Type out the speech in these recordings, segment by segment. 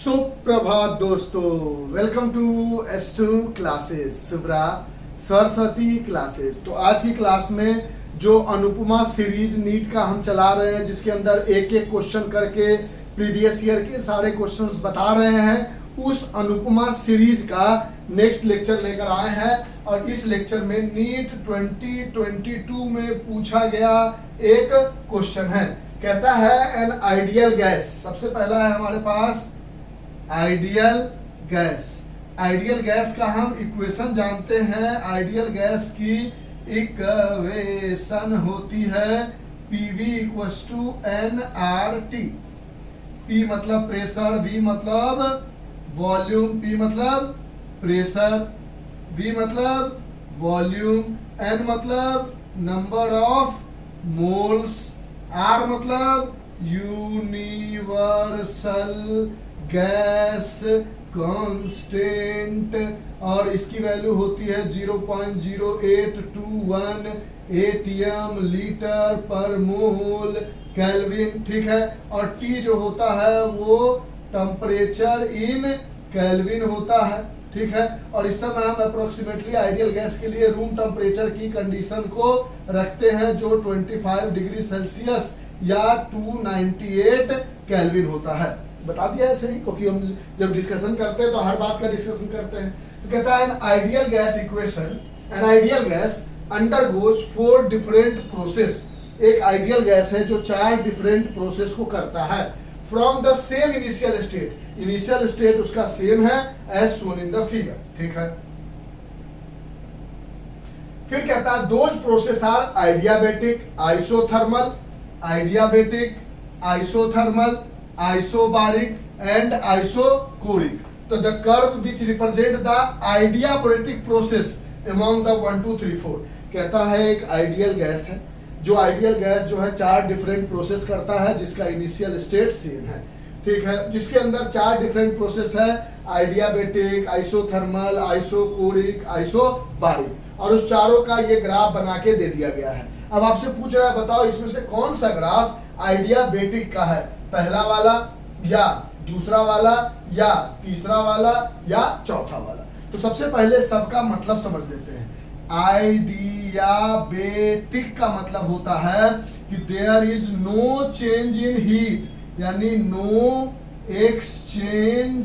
सुप्रभात दोस्तों, welcome to S2 classes, Subra Saraswati classes. तो आज की क्लास में जो अनुपमा सीरीज नीट का हम चला रहे हैं, जिसके अंदर एक एक क्वेश्चन करके प्रीवियस ईयर के सारे क्वेश्चंस बता रहे हैं, उस अनुपमा सीरीज का नेक्स्ट लेक्चर लेकर आए हैं। और इस लेक्चर में नीट 2022 में पूछा गया एक क्वेश्चन है, कहता है एन आइडियल गैस। सबसे पहला है हमारे पास आइडियल गैस। आइडियल गैस का हम इक्वेशन जानते हैं। आइडियल गैस की इक्वेशन होती है PV equals to nRT। P मतलब प्रेशर, V मतलब वॉल्यूम, P मतलब प्रेशर, V मतलब वॉल्यूम, N मतलब नंबर ऑफ मोल्स, R मतलब यूनिवर्सल गैस कांस्टेंट, और इसकी वैल्यू होती है 0.0821 ATM लीटर पर मोल केल्विन। ठीक है, और T जो होता है वो टेम्परेचर इन केल्विन होता है। ठीक है, और इस समय हम अप्रोक्सीमेटली आइडियल गैस के लिए रूम टेम्परेचर की कंडीशन को रखते हैं, जो 25 डिग्री सेल्सियस या 298 केल्विन होता है। बता दिया ऐसे ही, क्योंकि हम जब डिस्कशन करते हैं तो हर बात का डिस्कशन करते हैं। तो कहता है an ideal gas equation, an ideal gas undergoes 4 different process. एक आइडियल गैस है जो 4 डिफरेंट प्रोसेस को करता है from the same initial state. Initial state उसका सेम है as shown in the figure. ठीक है, फिर कहता है those process are adiabatic, isothermal, adiabatic, isothermal, isobaric and isochoric. तो the curve which represent the adiabatic process among the 1 2 3 4। कहता है एक आइडियल गैस है, जो आइडियल गैस जो है 4 डिफरेंट प्रोसेस करता है, जिसका इनिशियल स्टेट सेम है। ठीक है, जिसके अंदर 4 डिफरेंट प्रोसेस है, आइडियाबैटिक, आइसोथर्मल, आइसोकोरिक, आइसोबारिक, और उस चारों का ये ग्राफ बना के दे दिया गया है। अब आपसे पूछ रहा है बताओ इसमें से कौन सा ग्राफ आइडियाबैटिक का है, पहला वाला या दूसरा वाला या तीसरा वाला या चौथा वाला। तो सबसे पहले सबका मतलब समझ लेते हैं। आइडियाबैटिक का मतलब होता है कि there is no change in heat, यानी नो एक्सचेंज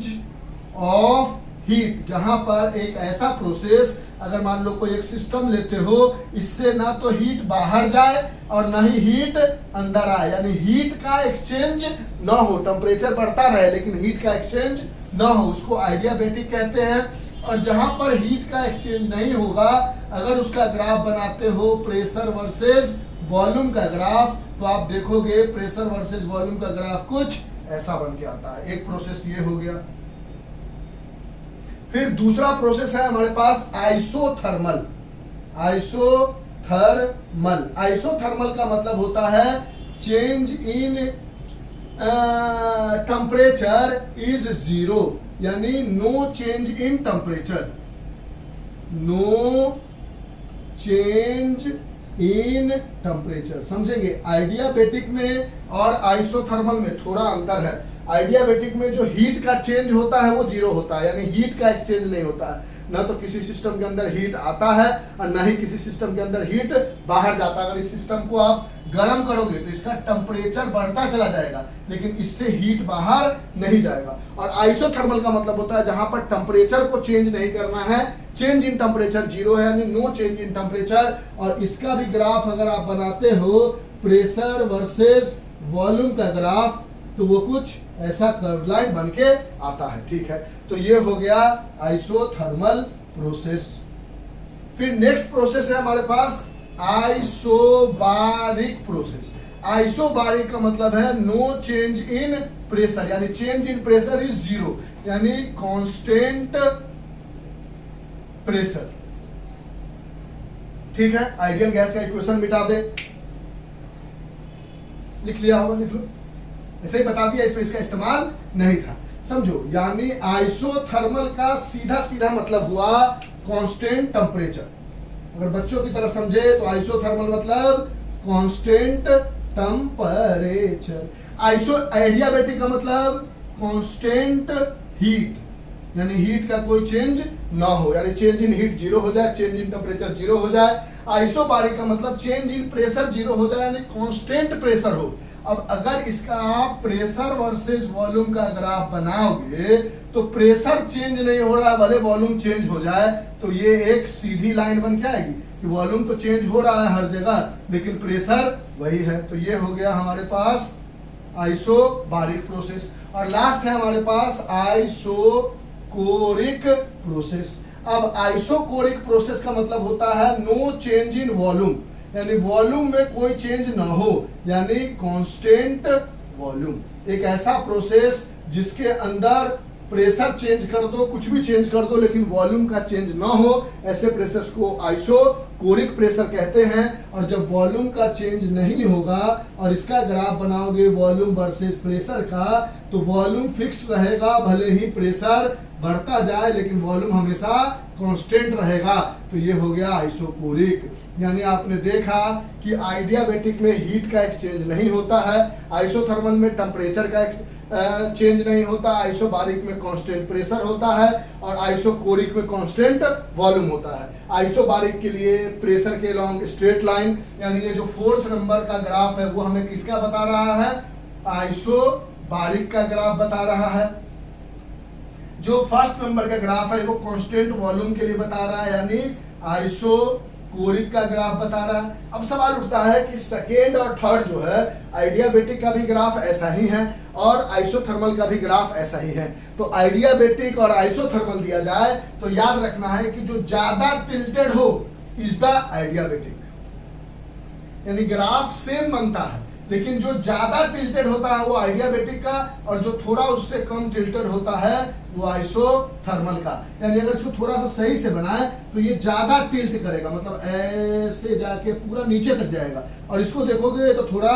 ऑफ हीट। जहां पर एक ऐसा प्रोसेस, अगर मान लो कोई एक सिस्टम लेते हो, इससे ना तो हीट बाहर जाए और ना ही हीट अंदर आए, यानी हीट का एक्सचेंज ना हो, टेम्परेचर बढ़ता रहे लेकिन हीट का एक्सचेंज ना हो, उसको आइडियाबैटिक कहते हैं। और जहां पर हीट का एक्सचेंज नहीं होगा, अगर उसका ग्राफ बनाते हो प्रेशर वर्सेस वॉल्यूम का ग्राफ, तो आप देखोगे प्रेशर वर्सेस वॉल्यूम का ग्राफ कुछ ऐसा बन के आता है। एक प्रोसेस ये हो गया। फिर दूसरा प्रोसेस है हमारे पास आइसोथर्मल। आइसोथर्मल, आइसोथर्मल का मतलब होता है चेंज इन टेम्परेचर इज 0, यानी no change in temperature, no change in temperature. समझेंगे, आइडियाबैटिक में और आइसोथर्मल में थोड़ा अंतर है। आइडियाबैटिक में जो हीट का चेंज होता है वो 0 होता है, यानी हीट का एक्सचेंज नहीं होता है। ना तो किसी सिस्टम के अंदर हीट आता है और ना ही किसी सिस्टम के अंदर हीट बाहर जाता है। अगर इस सिस्टम को आप गर्म करोगे तो इसका टेम्परेचर बढ़ता चला जाएगा, लेकिन इससे हीट बाहर नहीं जाएगा। और आइसोथर्मल का मतलब होता है जहां पर टेम्परेचर को चेंज नहीं करना है, चेंज इन टेम्परेचर 0 है, यानी नो चेंज इन टेम्परेचर। और इसका भी ग्राफ अगर आप बनाते हो प्रेशर वर्सेस वॉल्यूम का ग्राफ, तो वो कुछ ऐसा कर्व लाइन बन के आता है। ठीक है, तो ये हो गया आइसोथर्मल प्रोसेस। फिर नेक्स्ट प्रोसेस है हमारे पास आइसोबारिक प्रोसेस। आइसोबारिक का मतलब है नो चेंज इन प्रेशर, यानी चेंज इन प्रेशर इज 0, यानी कांस्टेंट प्रेशर। ठीक है, आइडियल गैस का इक्वेशन मिटा दे, लिख लिया होगा, लिख लो, ऐसे ही बता दिया, इसमें इसका इस्तेमाल नहीं था। समझो, यानी आइसोथर्मल का सीधा सीधा मतलब हुआ कांस्टेंट टेम्परेचर। अगर बच्चों की तरह समझे तो आइसोथर्मल मतलब कांस्टेंट टेम्परेचर। आइडियाबैटिक का मतलब कांस्टेंट हीट, यानी हीट का कोई चेंज ना हो, यानी चेंज इन हीट जीरो हो जाए, चेंज इन टेम्परेचर जीरो हो जाए। आइसोबारिक का मतलब चेंज इन प्रेशर जीरो हो जाए, यानी कांस्टेंट प्रेशर हो। अब अगर इसका आप प्रेशर वर्सेस वॉल्यूम का ग्राफ बनाओगे तो प्रेशर चेंज नहीं हो रहा है, भले वॉल्यूम चेंज हो जाए, तो ये एक सीधी लाइन बन के आएगी कि वॉल्यूम तो चेंज हो रहा है हर जगह लेकिन प्रेशर वही है। तो ये हो गया हमारे पास आइसोबारिक प्रोसेस। और लास्ट है हमारे पास आइसोकोरिक प्रोसेस। अब आइसोकोरिक प्रोसेस का मतलब होता है नो चेंज इन वॉल्यूम, यानी वॉल्यूम में कोई चेंज ना हो, यानी कांस्टेंट वॉल्यूम। एक ऐसा प्रोसेस जिसके अंदर प्रेशर चेंज कर दो, कुछ भी चेंज कर दो, लेकिन वॉल्यूम का चेंज ना हो, ऐसे प्रेशर्स को आइसोकोरिक प्रेशर कहते हैं। और जब वॉल्यूम का चेंज नहीं होगा और इसका ग्राफ बनाओगे वॉल्यूम वर्सेस प्रेशर का, तो वॉल्यूम फिक्स्ड रहेगा, भले ही प्रेशर बढ़ता जाए लेकिन वॉल्यूम हमेशा कांस्टेंट रहेगा। तो ये हो गया आइसोकोरिक। यानी आपने देखा कि आइडियाबैटिक में हीट का एक्सचेंज नहीं होता है, आइसोथर्मल में टेम्परेचर का चेंज नहीं होता, आइसोबारिक में कांस्टेंट प्रेशर होता है और आइसोकोरिक में कांस्टेंट वॉल्यूम होता है। आइसोबारिक के लिए प्रेशर के अलोंग स्ट्रेट लाइन, यानी ये जो 4th नंबर का ग्राफ है वो हमें किसका बता रहा है, आइसोबारिक का ग्राफ बता रहा है। जो 1st नंबर का ग्राफ है वो कांस्टेंट वॉल्यूम के लिए बता रहा है, यानी आइसोकोरिक का ग्राफ बता रहा है। अब सवाल उठता है कि सेकेंड और थर्ड जो है आइडियाबैटिक का भी ग्राफ ऐसा ही है और आइसोथर्मल का भी ग्राफ ऐसा ही है। तो आइडियाबैटिक और आइसोथर्मल दिया जाए तो याद रखना है कि जो ज्यादा टिल्टेड हो इज द आइडियाबैटिक, यानी ग्राफ सेम बनता है लेकिन जो ज्यादा टिल्टेड होता है वो आइडियाबैटिक का और जो थोड़ा उससे कम टिल्टेड होता है वो आइसोथर्मल का। यानी अगर इसको थोड़ा सा सही से बनाए तो ये ज्यादा टिल्ट करेगा, मतलब ऐसे जाके पूरा नीचे तक जाएगा, और इसको देखोगे तो थोड़ा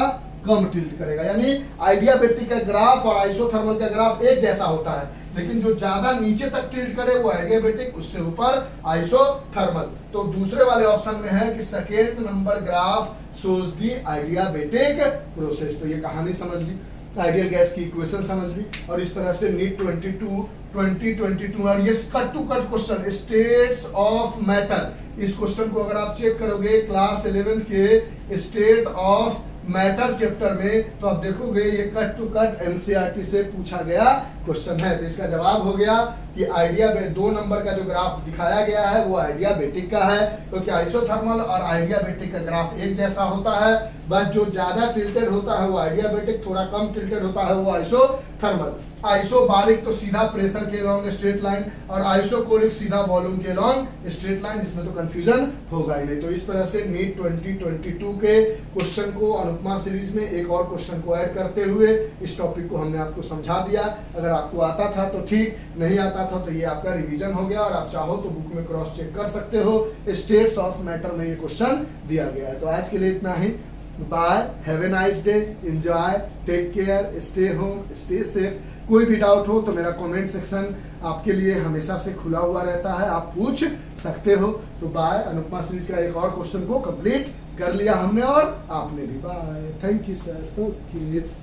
कम टिल्ट करेगा। यानी आइडियाबैटिक का ग्राफ और आइसोथर्मल का ग्राफ एक जैसा होता है, लेकिन जो ज्यादा नीचे तक टिल्ट करे वो आइडियाबैटिक, उससे ऊपर आइसोथर्मल। तो दूसरे वाले ऑप्शन में है कि second number graph shows the adiabatic process. तो ये कहानी समझ ली, आइडियल गैस की इक्वेशन समझ ली, और इस तरह से नीट 2022 और ये cut to cut question states of matter, इस क्वेश्चन को अगर आप चेक करोगे क्लास 11th के स्टेट ऑफ मैटर चैप्टर में तो आप देखोगे ये कट टू कट एनसीईआरटी से पूछा गया क्वेश्चन है। तो इसका जवाब हो गया कि आइडिया 2 नंबर का जो ग्राफ दिखाया गया है वो आइडियाबैटिक का है, क्योंकि आइसोथर्मल और आइडियाबैटिक का ग्राफ एक जैसा होता है, बस जो ज्यादा टिल्टेड होता है वो आइडियाबैटिक, थोड़ा कम टिल्टेड होता है वो आइसोथर्मल। आइसोबारिक तो सीधा प्रेशर के अलोंग स्ट्रेट लाइन और आइसोकोरिक सीधा वॉल्यूम के अलोंग स्ट्रेट लाइन, इसमें तो कंफ्यूजन होगा ही नहीं। तो इस तरह से नीट 2022 के क्वेश्चन को अनुपमा सीरीज में एक और क्वेश्चन को ऐड करते हुए इस टॉपिक को हमने आपको समझा दिया। अगर आपको आता था तो ठीक, नहीं आता था तो ये आपका रिवीजन हो गया, और आप चाहो तो बुक में क्रॉस चेक कर सकते हो, स्टेट्स ऑफ मैटर में ये क्वेश्चन दिया गया है। तो आज के लिए इतना ही, bye, have a nice day, enjoy, take care, stay home, stay safe. कोई भी डाउट हो तो मेरा कमेंट सेक्शन आपके लिए हमेशा से खुला हुआ रहता है, आप पूछ सकते हो। तो बाय, अनुपमा सीरीज का एक और क्वेश्चन को कंप्लीट कर लिया हमने और आपने भी। Bye, thank you sir, okay.